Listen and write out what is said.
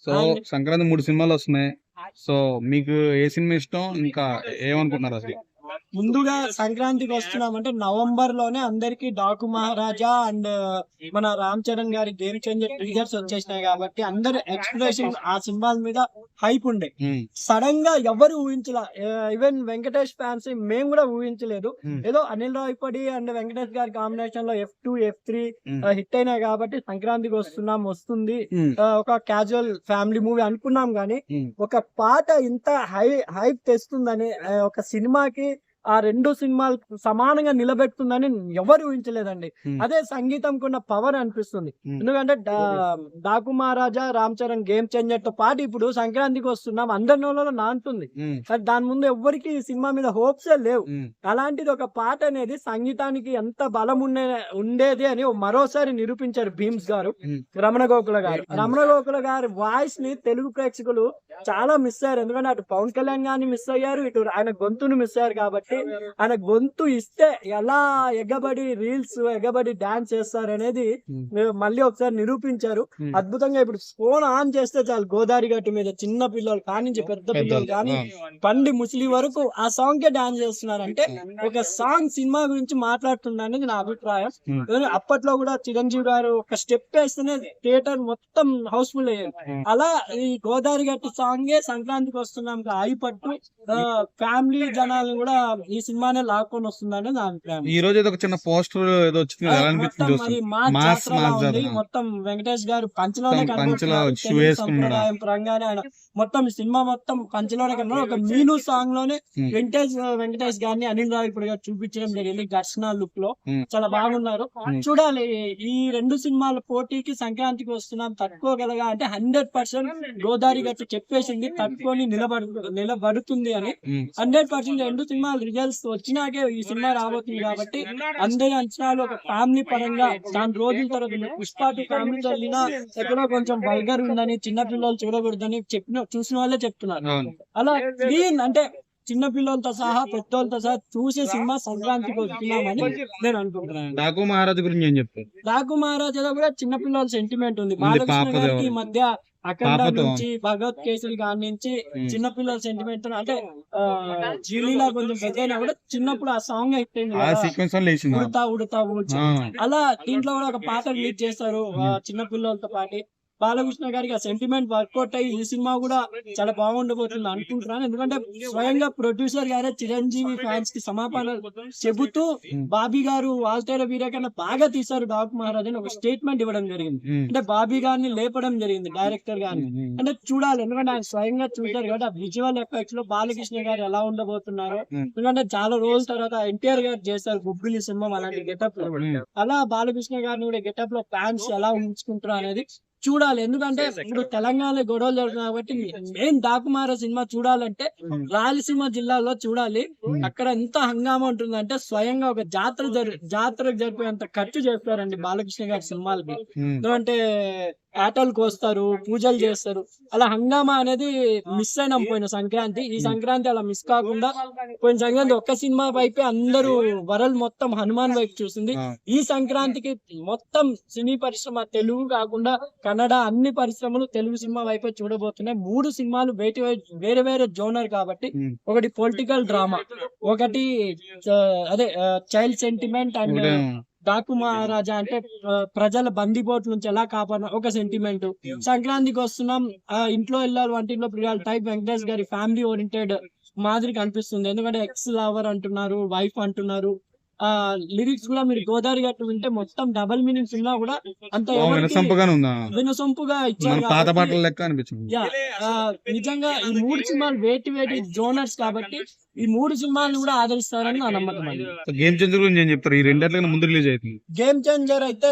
So Sankranti 3 సినిమాలు వస్తున్నాయి. So మీకు ఏ సినిమా ఇష్టం, ఇంకా ఏమనుకుంటున్నారు అసలు? ముందుగా సంక్రాంతికి వస్తున్నామంటే నవంబర్ లోనే అందరికి డాకు మహారాజా అండ్ మన రామ్ చరణ్ గారి గేమ్ చేంజర్ ట్రిగర్స్ వచ్చేసినాయి కాబట్టి అందరు ఎక్స్ప్రెషన్ ఆ సినిమాల మీద హైప్ ఉండే. సడన్ గా ఎవరు ఊహించలా, ఈవెన్ వెంకటేష్ ఫ్యాన్స్ మేము కూడా ఊహించలేదు. ఏదో అనిల్ రావిపూడి అండ్ వెంకటేష్ గారి కాంబినేషన్ లో F2 F3 హిట్ అయినాయి కాబట్టి సంక్రాంతికి వస్తుంది ఒక క్యాజువల్ ఫ్యామిలీ మూవీ అనుకున్నాం గానీ ఒక పాట ఇంత హైప్ తెస్తుందని, ఒక సినిమాకి ఆ 2 సినిమాలు సమానంగా నిలబెడుతుందని ఎవరు ఊహించలేదండి. అదే సంగీతంకున్న ఉన్న పవర్ అనిపిస్తుంది. ఎందుకంటే డాకు మహారాజా, రామ్ చరణ్ గేమ్ చేంజర్ తో పాటు ఇప్పుడు సంక్రాంతికి వస్తున్నాం అందరి నోళ్ళలో నానుతుంది. దాని ముందు ఎవ్వరికి ఈ సినిమా మీద హోప్సే లేవు. అలాంటిది ఒక పాట అనేది సంగీతానికి ఎంత బలం ఉండేది అని మరోసారి నిరూపించారు భీమ్స్ గారు, రమణ గోకుల గారి వాయిస్ ని తెలుగు ప్రేక్షకులు చాలా మిస్ అయ్యారు. ఎందుకంటే అటు పవన్ కళ్యాణ్ గారిని మిస్ అయ్యారు, ఇటు ఆయన గొంతును మిస్ అయ్యారు. కాబట్టి ఆయన గొంతు ఇస్తే ఎలా ఎగబడి రీల్స్ ఎగబడి డాన్స్ చేస్తారు అనేది మళ్ళీ ఒకసారి నిరూపించారు అద్భుతంగా. ఇప్పుడు ఫోన్ ఆన్ చేస్తే చాలు గోదావరి గట్టు మీద చిన్న పిల్లలు కానించి పెద్ద పిల్లలు కానీ పండి ముసలి వరకు ఆ సాంగ్ కే డాన్స్ చేస్తున్నారు. అంటే ఒక సాంగ్ సినిమా గురించి మాట్లాడుతుండనేది నా అభిప్రాయం. అప్పట్లో కూడా చిరంజీవి గారు ఒక స్టెప్ వేస్తేనే థియేటర్ మొత్తం హౌస్ఫుల్ అయ్యేది. అలా ఈ గోదావరి గట్టు సాంగే సంక్రాంతికి వస్తున్నాం అయిపట్టు ఫ్యామిలీ జనాలను కూడా ఈ సినిమానే లాక్కొని వస్తుందని నా అభిప్రాయం. ఈ రోజు ఒక చిన్న పోస్టర్ ఏదో వచ్చింది, మొత్తం వెంకటేష్ గారు పంచలోనే సంప్రదాయం పరంగానే ఆయన మొత్తం సినిమా మొత్తం పంచలోనే కన్నా ఒక మీను సాంగ్ లోనే వెంకటేష్ గారిని అనిల్ రావిపూడి గారు చూపించడం జరిగింది ఘర్షణ లుక్ లో. చాలా బాగున్నారు. చూడాలి ఈ 2 సినిమాల పోటీకి సంక్రాంతికి వస్తున్నాం తట్టుకోగలగా అంటే 100% గోదావరి గట్టు చెప్పేసింది తట్టుకొని నిలబడుతుంది అని. 100% 2 సినిమాలు రిజల్ట్స్ వచ్చినాకే ఈ సినిమా రాబోతుంది కాబట్టి అందరి అంచనాలు ఒక ఫ్యామిలీ పరంగా దాని రోజుల తర్వాత పుష్పాటి ఫ్యామిలీ చదివినా ఎక్కడో కొంచెం వల్గర్ ఉందని చిన్న పిల్లలు చూడకూడదని చూసిన వాళ్ళే చెప్తున్నారు. అలా క్లీన్ అంటే చిన్న పిల్లలతో సహా పెద్దోళ్ళతో సహా చూసే సినిమా సంక్రాంతికి వస్తున్నామని నేను అనుకుంటున్నాను. డాకు మహారాజా గురించి ఏం చెప్తారు? డాకు మహారాజాలో కూడా చిన్న పిల్లల సెంటిమెంట్ ఉంది. బాలకృష్ణ గారికి మధ్య అఖండ నుంచి భగవత్ కేసరి గారి నుంచి చిన్న పిల్లల సెంటిమెంట్ అంటే జీలీలా కొంచెం పెద్దైనా కూడా చిన్నప్పుడు ఆ సాంగ్ అయిపోయింది ఉడతా ఉడతా అలా దీంట్లో కూడా ఒక పాట రిలీజ్ చేస్తారు చిన్న పిల్లలతో పాటు. బాలకృష్ణ గారికి ఆ సెంటిమెంట్ వర్కౌట్ అయ్యి ఈ సినిమా కూడా చాలా బాగుండబోతుంది అనుకుంటున్నాను. ఎందుకంటే స్వయంగా ప్రొడ్యూసర్ గారే చిరంజీవి ఫ్యాన్స్ కి సమాపణ చెబుతూ బాబీ గారు వాల్తేర వీర కన్నా బాగా తీశారు డాకు మహారాజ్ అని ఒక స్టేట్మెంట్ ఇవ్వడం జరిగింది. అంటే బాబీ గారిని లేపడం జరిగింది డైరెక్టర్ గారిని. అంటే చూడాలి, ఎందుకంటే ఆయన స్వయంగా చూశారు కాబట్టి ఆ విజువల్ ఎఫెక్ట్స్ లో బాలకృష్ణ గారు ఎలా ఉండబోతున్నారు. ఎందుకంటే చాలా రోజుల తర్వాత ఎన్టీఆర్ గారు చేశారు బొబ్బిలి సినిమా అలాంటి గెటప్ లో. అలా బాలకృష్ణ గారిని కూడా గెటప్ లో ఫ్యాన్స్ ఎలా ఉంచుకుంటారు అనేది చూడాలి. ఎందుకంటే ఇప్పుడు తెలంగాణ గొడవలు జరుగుతుంది కాబట్టి మెయిన్ డాకు మహారాజ్ సినిమా చూడాలంటే రాయలసీమ జిల్లాలో చూడాలి. అక్కడ ఎంత హంగామా ఉంటుందంటే స్వయంగా ఒక జాతరకు జరిపేంత ఖర్చు చేస్తారండి బాలకృష్ణ గారి సినిమాలకి. ఎందుకంటే ఆటలు కోస్తారు, పూజలు చేస్తారు. అలా హంగామా అనేది మిస్ అయినాం పోయిన సంక్రాంతి. ఈ సంక్రాంతి అలా మిస్ కాకుండా పోయిన సంక్రాంతి ఒక్క సినిమా వైపే అందరూ వరల్డ్ మొత్తం హనుమాన్ వైపు చూసింది. ఈ సంక్రాంతికి మొత్తం సినీ పరిశ్రమ తెలుగు కాకుండా కన్నడ అన్ని పరిశ్రమలు తెలుగు సినిమా వైపే చూడబోతున్నాయి. 3 సినిమాలు వేరే వేరే జోనర్ కాబట్టి ఒకటి పొలిటికల్ డ్రామా, ఒకటి అదే చైల్డ్ సెంటిమెంట్ అండ్ డాకు మహారాజా అంటే ప్రజల బందిపోట్ల నుంచి ఎలా కాపాడ ఒక సెంటిమెంట్. సంక్రాంతికి వస్తున్నాం ఇంట్లో వెళ్ళాలి వంటింట్లో ప్రియాలి టైప్ వెంకటేష్ గారి ఫ్యామిలీ ఓరియంటెడ్ మాదిరి కనిపిస్తుంది. ఎందుకంటే ఎక్స్ లవర్ అంటున్నారు, వైఫ్ అంటున్నారు. లిరిక్స్ కూడా మీరు గోదావరి గట్టు వింటే మొత్తం డబల్ మీనింగ్స్ ఉన్నా కూడా అంత వినసొంపుగా ఇచ్చారు. నిజంగా ఈ 3 సినిమాలు వేటి జోనర్స్ కాబట్టి ఈ 3 సినిమాలను కూడా ఆదరిస్తారని నా నమ్మకం. గేమ్ చేంజర్ గురించి ఏం చెప్తారు? ఈ 2 ముందు రిలీజ్ అవుతుంది. గేమ్ చేంజర్ అయితే